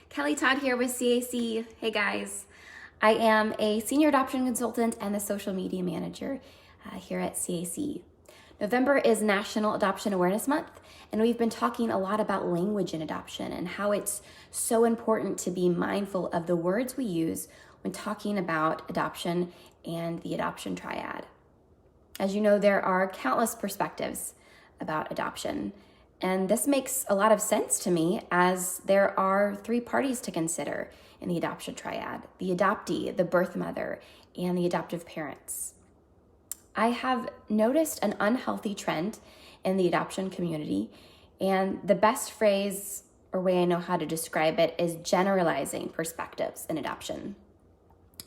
Kelly Todd here with CAC. Hey guys, I am a senior adoption consultant and the social media manager here at CAC. November is National Adoption Awareness Month, and we've been talking a lot about language in adoption and how it's so important to be mindful of the words we use when talking about adoption and the adoption triad. As you know, there are countless perspectives about adoption. And this makes a lot of sense to me as there are three parties to consider in the adoption triad: the adoptee, the birth mother, and the adoptive parents. I have noticed an unhealthy trend in the adoption community, and the best phrase or way I know how to describe it is generalizing perspectives in adoption.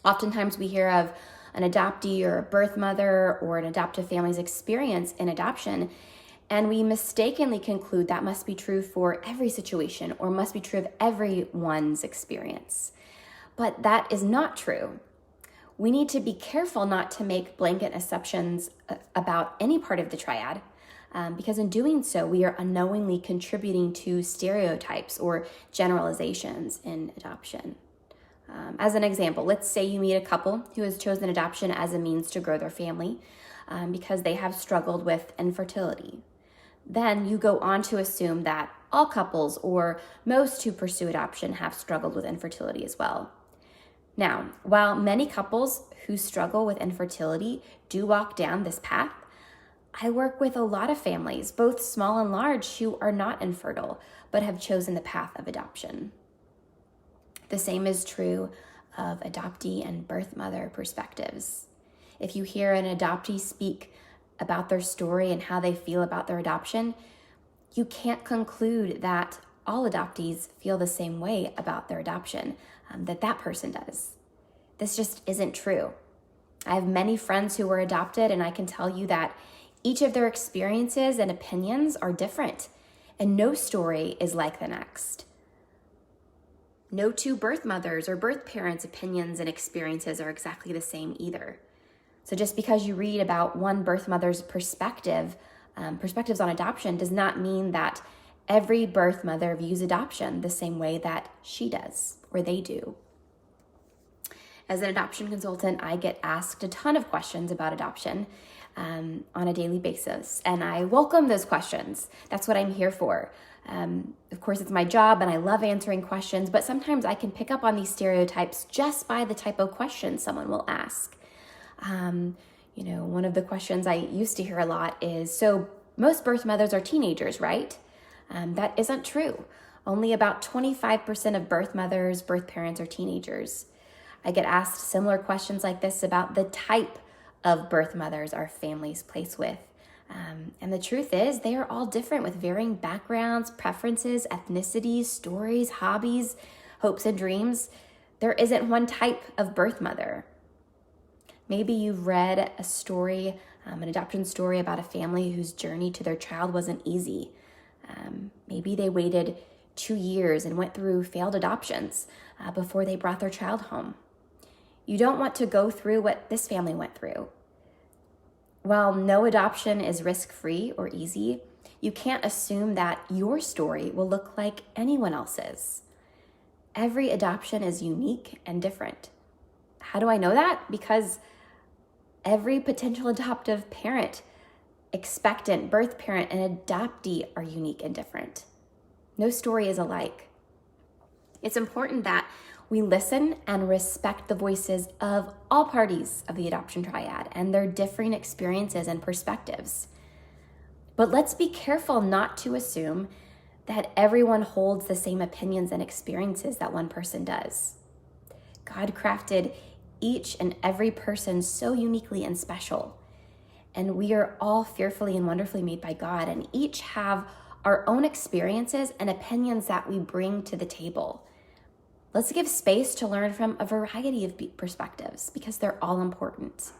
Oftentimes we hear of an adoptee or a birth mother or an adoptive family's experience in adoption, and we mistakenly conclude that must be true for every situation or must be true of everyone's experience. But that is not true. We need to be careful not to make blanket assumptions about any part of the triad, because in doing so, we are unknowingly contributing to stereotypes or generalizations in adoption. As an example, let's say you meet a couple who has chosen adoption as a means to grow their family because they have struggled with infertility. Then you go on to assume that all couples or most who pursue adoption have struggled with infertility as well. Now, while many couples who struggle with infertility do walk down this path, I work with a lot of families, both small and large, who are not infertile but have chosen the path of adoption. The same is true of adoptee and birth mother perspectives. If you hear an adoptee speak about their story and how they feel about their adoption, you can't conclude that all adoptees feel the same way about their adoption, that person does. This just isn't true. I have many friends who were adopted, and I can tell you that each of their experiences and opinions are different, and no story is like the next. No two birth mothers or birth parents' opinions and experiences are exactly the same either. So just because you read about one birth mother's perspectives on adoption does not mean that every birth mother views adoption the same way that she does or they do. As an adoption consultant, I get asked a ton of questions about adoption on a daily basis, and I welcome those questions. That's what I'm here for. Of course, it's my job and I love answering questions, but sometimes I can pick up on these stereotypes just by the type of questions someone will ask. One of the questions I used to hear a lot is, so most birth mothers are teenagers, right? That isn't true. Only about 25% of birth mothers, birth parents are teenagers. I get asked similar questions like this about the type of birth mothers our families place with. And the truth is, they are all different with varying backgrounds, preferences, ethnicities, stories, hobbies, hopes, and dreams. There isn't one type of birth mother. Maybe you've read a story, an adoption story about a family whose journey to their child wasn't easy. Maybe they waited 2 years and went through failed adoptions before they brought their child home. You don't want to go through what this family went through. While no adoption is risk-free or easy, you can't assume that your story will look like anyone else's. Every adoption is unique and different. How do I know that? Because every potential adoptive parent, expectant, birth parent, and adoptee are unique and different. No story is alike. It's important that we listen and respect the voices of all parties of the adoption triad and their differing experiences and perspectives. But let's be careful not to assume that everyone holds the same opinions and experiences that one person does. God crafted each and every person so uniquely and special. And we are all fearfully and wonderfully made by God, and each have our own experiences and opinions that we bring to the table. Let's give space to learn from a variety of perspectives because they're all important.